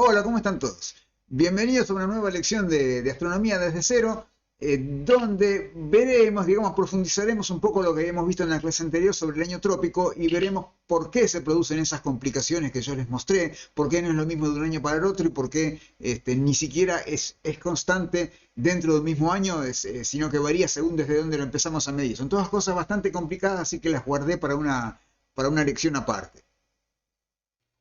Hola, ¿cómo están todos? Bienvenidos a una nueva lección de astronomía desde cero, donde veremos, digamos, profundizaremos un poco lo que hemos visto en la clase anterior sobre el año trópico y veremos por qué se producen esas complicaciones que yo les mostré, por qué no es lo mismo de un año para el otro y por qué ni siquiera es constante dentro del mismo año, sino que varía según desde dónde lo empezamos a medir. Son todas cosas bastante complicadas, así que las guardé para una lección aparte.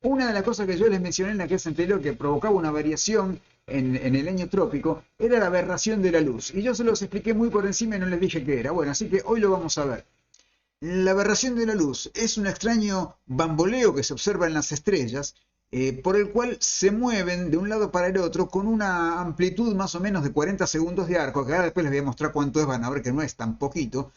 Una de las cosas que yo les mencioné en la clase anterior que provocaba una variación en el año trópico era la aberración de la luz. Y yo se los expliqué muy por encima y no les dije qué era. Bueno, así que hoy lo vamos a ver. La aberración de la luz es un extraño bamboleo que se observa en las estrellas, por el cual se mueven de un lado para el otro con una amplitud más o menos de 40 segundos de arco, que ahora después les voy a mostrar cuánto es, van a ver que no es tan poquito,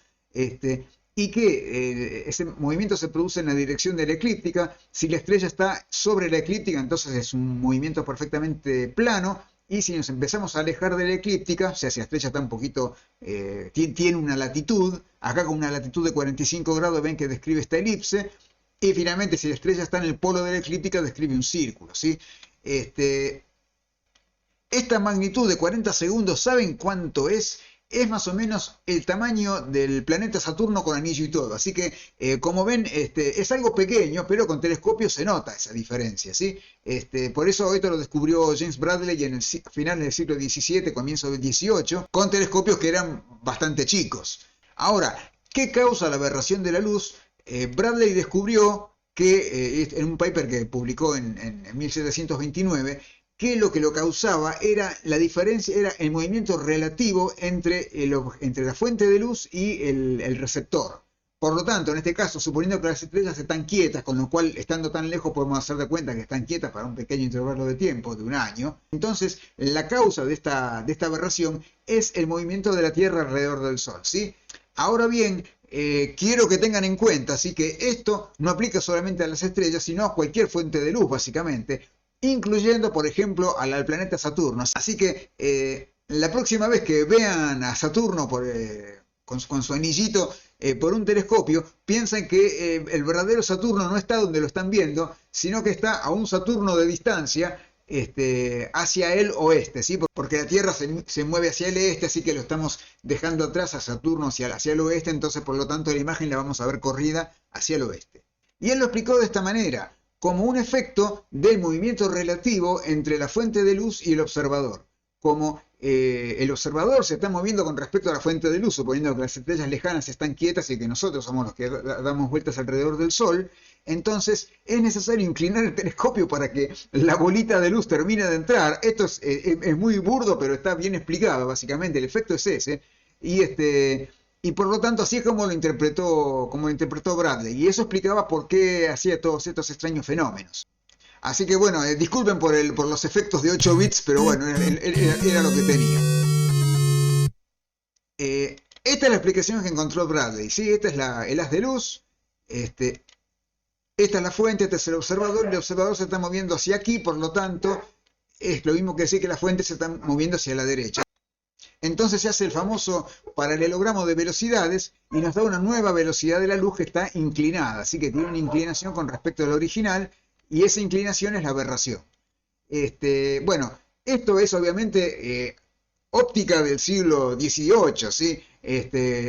y que ese movimiento se produce en la dirección de la eclíptica. Si la estrella está sobre la eclíptica, entonces es un movimiento perfectamente plano, y si nos empezamos a alejar de la eclíptica, o sea, si la estrella está un poquito, tiene una latitud, acá con una latitud de 45 grados ven que describe esta elipse, y finalmente si la estrella está en el polo de la eclíptica describe un círculo, ¿sí? Esta magnitud de 40 segundos, ¿saben cuánto es? Es más o menos el tamaño del planeta Saturno con anillo y todo. Así que, como ven, es algo pequeño, pero con telescopios se nota esa diferencia, ¿sí? Por eso esto lo descubrió James Bradley en el final del siglo XVII, comienzo del XVIII, con telescopios que eran bastante chicos. Ahora, ¿qué causa la aberración de la luz? Bradley descubrió que, en un paper que publicó en 1729, que lo causaba era la diferencia, era el movimiento relativo entre la fuente de luz y el receptor. Por lo tanto, en este caso, suponiendo que las estrellas están quietas, con lo cual, estando tan lejos, podemos hacer de cuenta que están quietas para un pequeño intervalo de tiempo, de un año. Entonces, la causa de esta aberración es el movimiento de la Tierra alrededor del Sol, ¿sí? Ahora bien, quiero que tengan en cuenta, ¿sí?, que esto no aplica solamente a las estrellas, sino a cualquier fuente de luz, básicamente, incluyendo, por ejemplo, al planeta Saturno. Así que la próxima vez que vean a Saturno con su anillito por un telescopio, piensen que el verdadero Saturno no está donde lo están viendo, sino que está a un Saturno de distancia, hacia el oeste, ¿sí? Porque la Tierra se mueve hacia el este, así que lo estamos dejando atrás a Saturno hacia el oeste, entonces por lo tanto la imagen la vamos a ver corrida hacia el oeste. Y él lo explicó de esta manera: como un efecto del movimiento relativo entre la fuente de luz y el observador. Como el observador se está moviendo con respecto a la fuente de luz, suponiendo que las estrellas lejanas están quietas y que nosotros somos los que damos vueltas alrededor del Sol, entonces es necesario inclinar el telescopio para que la bolita de luz termine de entrar. Esto es muy burdo, pero está bien explicado, básicamente. El efecto es ese. Y por lo tanto, así es como lo interpretó Bradley. Y eso explicaba por qué hacía todos estos extraños fenómenos. Así que bueno, disculpen por los efectos de 8 bits, pero bueno, era lo que tenía. Esta es la explicación que encontró Bradley, ¿sí? Esta es el haz de luz, este, esta es la fuente, este es el observador se está moviendo hacia aquí, por lo tanto, es lo mismo que decir que la fuente se está moviendo hacia la derecha. Entonces se hace el famoso paralelogramo de velocidades y nos da una nueva velocidad de la luz que está inclinada, así que tiene una inclinación con respecto al original, y esa inclinación es la aberración. Bueno, esto es obviamente óptica del siglo XVIII, ¿sí?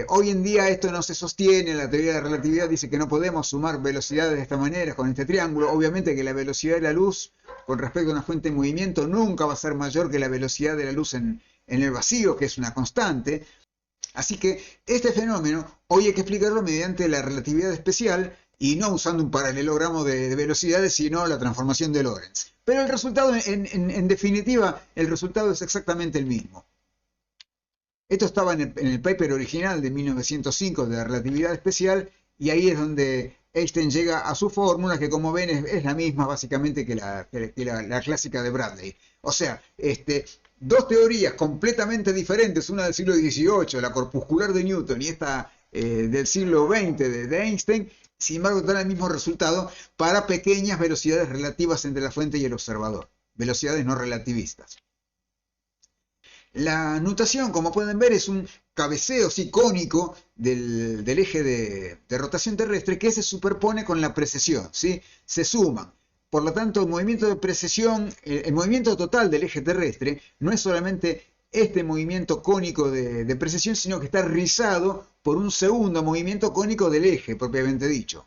Hoy en día esto no se sostiene, la teoría de la relatividad dice que no podemos sumar velocidades de esta manera con este triángulo. Obviamente que la velocidad de la luz con respecto a una fuente en movimiento nunca va a ser mayor que la velocidad de la luz en el vacío, que es una constante. Así que este fenómeno hoy hay que explicarlo mediante la relatividad especial y no usando un paralelogramo de velocidades, sino la transformación de Lorentz. Pero el resultado, en definitiva, el resultado es exactamente el mismo. Esto estaba en el paper original de 1905 de la relatividad especial, y ahí es donde Einstein llega a su fórmula, que como ven es la misma básicamente que la clásica de Bradley. O sea, dos teorías completamente diferentes, una del siglo XVIII, la corpuscular de Newton, y esta del siglo XX de Einstein, sin embargo dan el mismo resultado para pequeñas velocidades relativas entre la fuente y el observador, velocidades no relativistas. La nutación, como pueden ver, es un cabeceo cónico del eje de rotación terrestre que se superpone con la precesión, ¿sí? Se suman Por lo tanto, el movimiento de precesión, el movimiento total del eje terrestre, no es solamente este movimiento cónico de precesión, sino que está rizado por un segundo movimiento cónico del eje, propiamente dicho.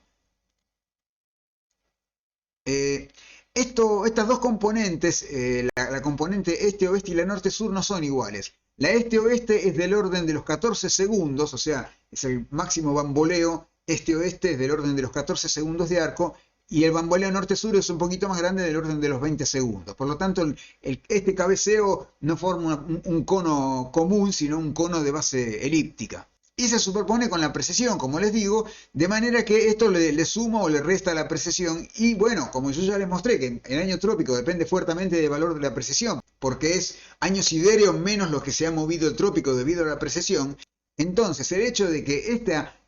Estas dos componentes, la componente este-oeste y la norte-sur, no son iguales. La este-oeste es del orden de los 14 segundos, o sea, es el máximo bamboleo. Este-oeste es del orden de los 14 segundos de arco, y el bamboleo norte-sur es un poquito más grande, del orden de los 20 segundos. Por lo tanto, este cabeceo no forma un cono común, sino un cono de base elíptica. Y se superpone con la precesión, como les digo, de manera que esto le suma o le resta a la precesión. Y bueno, como yo ya les mostré, que el año trópico depende fuertemente del valor de la precesión, porque es año siderio menos lo que se ha movido el trópico debido a la precesión. Entonces, el hecho de que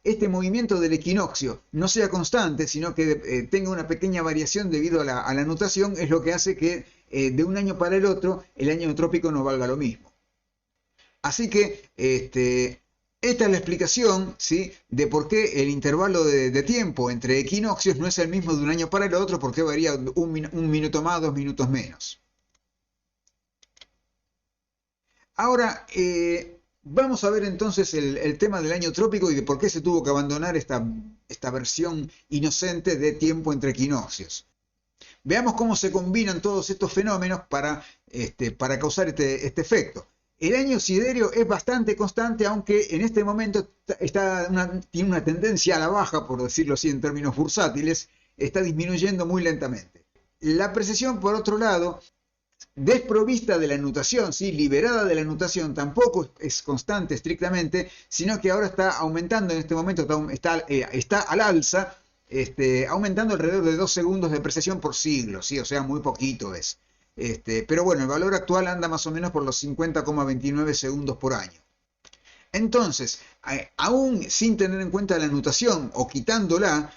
este movimiento del equinoccio no sea constante, sino que tenga una pequeña variación debido a la nutación, es lo que hace que de un año para el otro, el año trópico no valga lo mismo. Así que esta es la explicación, ¿sí?, de por qué el intervalo de tiempo entre equinoccios no es el mismo de un año para el otro, porque varía un minuto más, 2 minutos menos. Ahora, vamos a ver entonces el tema del año trópico y de por qué se tuvo que abandonar esta versión inocente de tiempo entre equinoccios. Veamos cómo se combinan todos estos fenómenos para causar este efecto. El año siderio es bastante constante, aunque en este momento tiene una tendencia a la baja, por decirlo así en términos bursátiles, está disminuyendo muy lentamente. La precesión, por otro lado, desprovista de la nutación, ¿sí?, liberada de la nutación, tampoco es constante estrictamente, sino que ahora está aumentando en este momento, está al alza, aumentando alrededor de 2 segundos de precesión por siglo, ¿sí? O sea, muy poquito es. Pero bueno, el valor actual anda más o menos por los 50,29 segundos por año. Entonces, aún sin tener en cuenta la nutación o quitándola,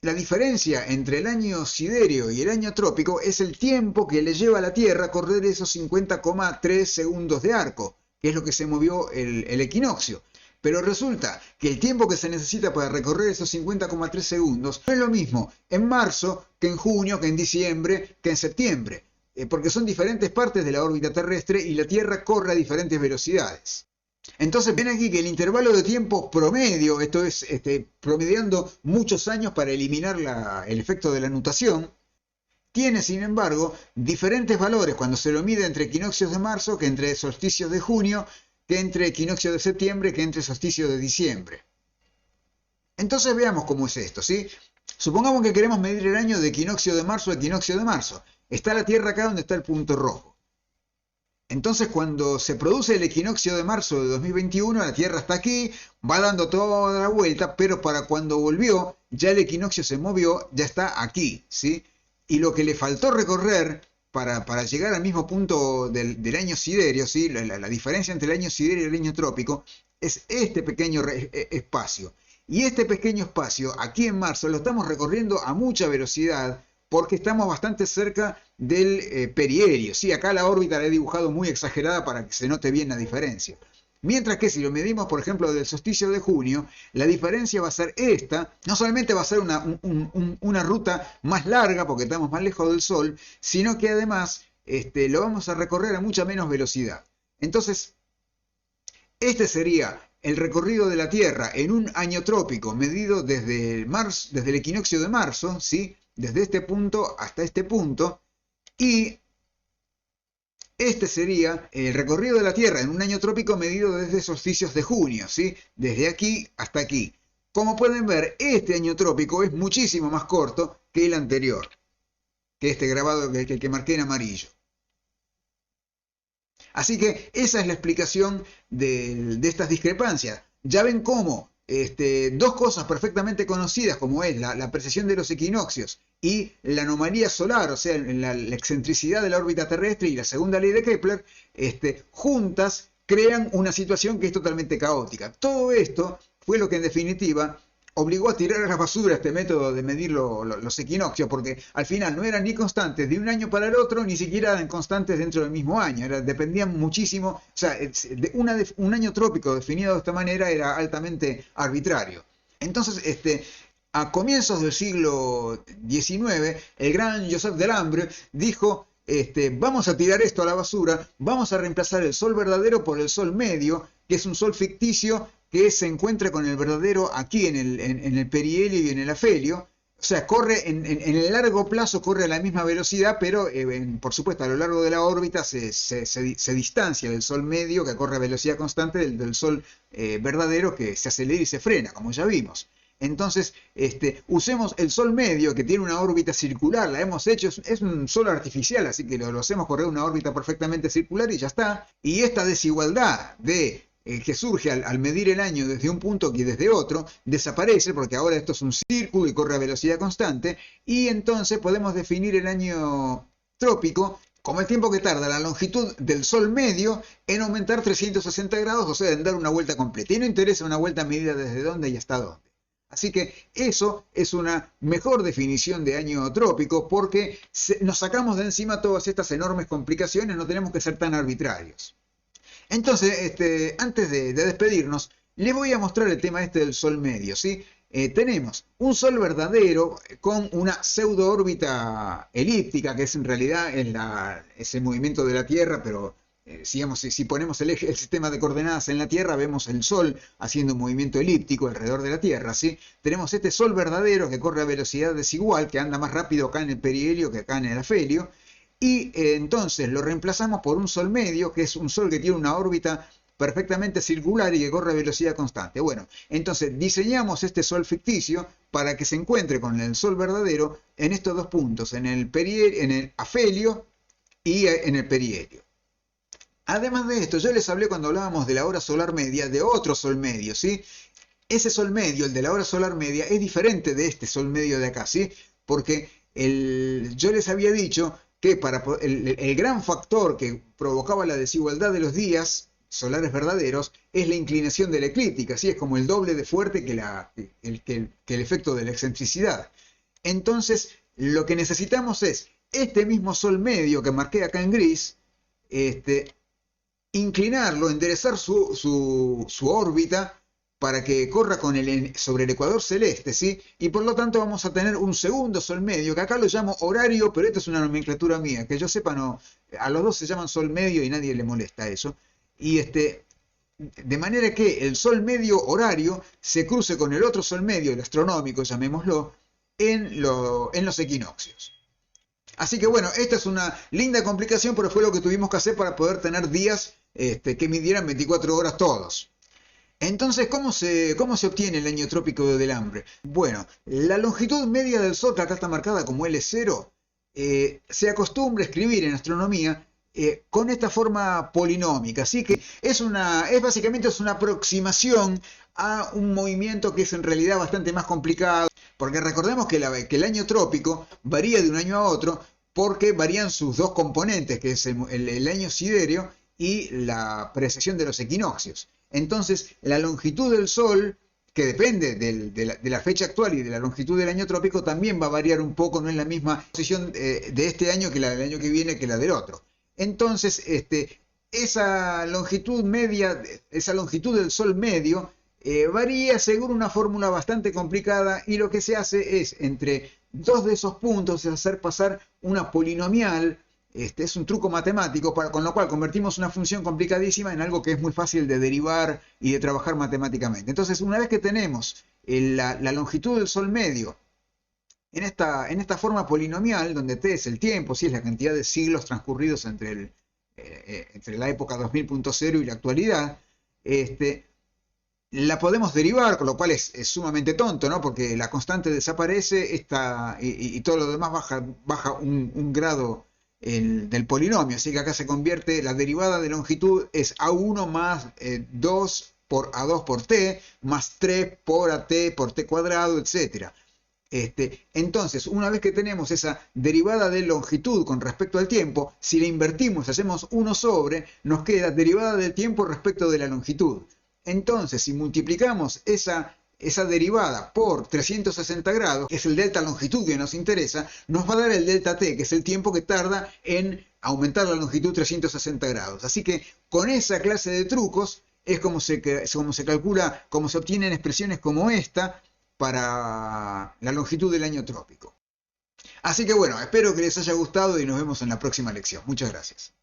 la diferencia entre el año siderio y el año trópico es el tiempo que le lleva a la Tierra correr esos 50,3 segundos de arco, que es lo que se movió el equinoccio. Pero resulta que el tiempo que se necesita para recorrer esos 50,3 segundos no es lo mismo en marzo que en junio, que en diciembre, que en septiembre, porque son diferentes partes de la órbita terrestre y la Tierra corre a diferentes velocidades. Entonces ven aquí que el intervalo de tiempo promedio, esto es promediando muchos años para eliminar el efecto de la nutación, tiene sin embargo diferentes valores cuando se lo mide entre equinoccios de marzo que entre solsticios de junio, que entre equinoccio de septiembre, que entre solsticio de diciembre. Entonces veamos cómo es esto, ¿sí? Supongamos que queremos medir el año de equinoccio de marzo a equinoccio de marzo. Está la Tierra acá donde está el punto rojo. Entonces, cuando se produce el equinoccio de marzo de 2021, la Tierra está aquí, va dando toda la vuelta, pero para cuando volvió, ya el equinoccio se movió, ya está aquí, ¿sí? Y lo que le faltó recorrer para llegar al mismo punto del año siderio, ¿sí?, la diferencia entre el año siderio y el año trópico, es este pequeño espacio. Y este pequeño espacio, aquí en marzo, lo estamos recorriendo a mucha velocidad, porque estamos bastante cerca del perihelio. Sí, acá la órbita la he dibujado muy exagerada para que se note bien la diferencia. Mientras que si lo medimos, por ejemplo, del solsticio de junio, la diferencia va a ser esta. No solamente va a ser una ruta más larga, porque estamos más lejos del Sol, sino que además lo vamos a recorrer a mucha menos velocidad. Entonces, este sería el recorrido de la Tierra en un año trópico, medido desde el equinoccio de marzo, ¿sí?, desde este punto hasta este punto, y este sería el recorrido de la Tierra en un año trópico medido desde solsticios de junio, ¿sí?, desde aquí hasta aquí. Como pueden ver, este año trópico es muchísimo más corto que el anterior, que este grabado que marqué en amarillo. Así que esa es la explicación de estas discrepancias. Ya ven cómo dos cosas perfectamente conocidas, como es la precesión de los equinoccios y la anomalía solar, o sea, la excentricidad de la órbita terrestre y la segunda ley de Kepler, juntas crean una situación que es totalmente caótica. Todo esto fue lo que en definitiva obligó a tirar a la basura este método de medir los equinoccios, porque al final no eran ni constantes de un año para el otro, ni siquiera eran constantes dentro del mismo año, dependían muchísimo, o sea, un año trópico definido de esta manera era altamente arbitrario. Entonces, a comienzos del siglo XIX, el gran Joseph Delambre dijo, vamos a tirar esto a la basura, vamos a reemplazar el sol verdadero por el sol medio, que es un sol ficticio que se encuentra con el verdadero aquí en el perihelio y en el afelio. O sea, corre en el largo plazo, corre a la misma velocidad, pero por supuesto a lo largo de la órbita se distancia del sol medio, que corre a velocidad constante, del sol verdadero, que se acelera y se frena, como ya vimos. Entonces, usemos el sol medio, que tiene una órbita circular, la hemos hecho, es un sol artificial, así que lo hacemos correr una órbita perfectamente circular y ya está. Y esta desigualdad que surge al medir el año desde un punto y desde otro, desaparece, porque ahora esto es un círculo y corre a velocidad constante, y entonces podemos definir el año trópico como el tiempo que tarda la longitud del sol medio en aumentar 360 grados, o sea, en dar una vuelta completa. Y no interesa una vuelta medida desde dónde y hasta dónde. Así que eso es una mejor definición de año trópico, porque nos sacamos de encima todas estas enormes complicaciones, no tenemos que ser tan arbitrarios. Entonces, antes de despedirnos, les voy a mostrar el tema del sol medio, ¿sí? Tenemos un sol verdadero con una pseudo órbita elíptica, que es en realidad es el movimiento de la Tierra, pero digamos, si ponemos el sistema de coordenadas en la Tierra, vemos el Sol haciendo un movimiento elíptico alrededor de la Tierra, ¿sí? Tenemos este Sol verdadero que corre a velocidad desigual, que anda más rápido acá en el perihelio que acá en el afelio, y entonces lo reemplazamos por un Sol medio, que es un Sol que tiene una órbita perfectamente circular y que corre a velocidad constante. Bueno, entonces diseñamos este Sol ficticio para que se encuentre con el Sol verdadero en estos dos puntos, en el afelio y en el perihelio. Además de esto, yo les hablé cuando hablábamos de la hora solar media, de otro sol medio, ¿sí? Ese sol medio, el de la hora solar media, es diferente de este sol medio de acá, ¿sí? Porque yo les había dicho que el gran factor que provocaba la desigualdad de los días solares verdaderos es la inclinación de la eclíptica, ¿sí? Es como el doble de fuerte que el efecto de la excentricidad. Entonces, lo que necesitamos es este mismo sol medio que marqué acá en gris, inclinarlo, enderezar su órbita para que corra sobre el ecuador celeste, ¿sí? Y por lo tanto vamos a tener un segundo sol medio, que acá lo llamo horario, pero esto es una nomenclatura mía, que yo sepa, no, a los dos se llaman sol medio y nadie le molesta eso. Y de manera que el sol medio horario se cruce con el otro sol medio, el astronómico, llamémoslo, en los equinoccios. Así que bueno, esta es una linda complicación, pero fue lo que tuvimos que hacer para poder tener días que midieran 24 horas todos. Entonces, ¿cómo se obtiene el año trópico de Delambre? Bueno, la longitud media del Sol, que acá está marcada como L0, se acostumbra a escribir en astronomía con esta forma polinómica. Así que básicamente una aproximación a un movimiento que es en realidad bastante más complicado, porque recordemos que el año trópico varía de un año a otro porque varían sus dos componentes, que es el año siderio y la precesión de los equinoccios. Entonces, la longitud del Sol, que depende de la fecha actual y de la longitud del año trópico, también va a variar un poco, no es la misma posición de este año que la del año que viene que la del otro. Entonces, esa longitud media, esa longitud del Sol medio, varía según una fórmula bastante complicada, y lo que se hace es, entre dos de esos puntos, es hacer pasar una polinomial. Es un truco matemático, con lo cual convertimos una función complicadísima en algo que es muy fácil de derivar y de trabajar matemáticamente. Entonces, una vez que tenemos la longitud del Sol medio en esta forma polinomial, donde t es el tiempo, es la cantidad de siglos transcurridos entre la época 2000.0 y la actualidad, la podemos derivar, con lo cual es sumamente tonto, ¿no? Porque la constante desaparece y todo lo demás baja un grado del polinomio, así que acá se convierte, la derivada de longitud es a1 más 2 por a2 por t, más 3 por at por t cuadrado, etc. Entonces, una vez que tenemos esa derivada de longitud con respecto al tiempo, si la invertimos, hacemos 1 sobre, nos queda derivada del tiempo respecto de la longitud. Entonces, si multiplicamos esa derivada por 360 grados, que es el delta longitud que nos interesa, nos va a dar el delta t, que es el tiempo que tarda en aumentar la longitud 360 grados. Así que con esa clase de trucos es como se calcula, como se obtienen expresiones como esta, para la longitud del año trópico. Así que bueno, espero que les haya gustado y nos vemos en la próxima lección. Muchas gracias.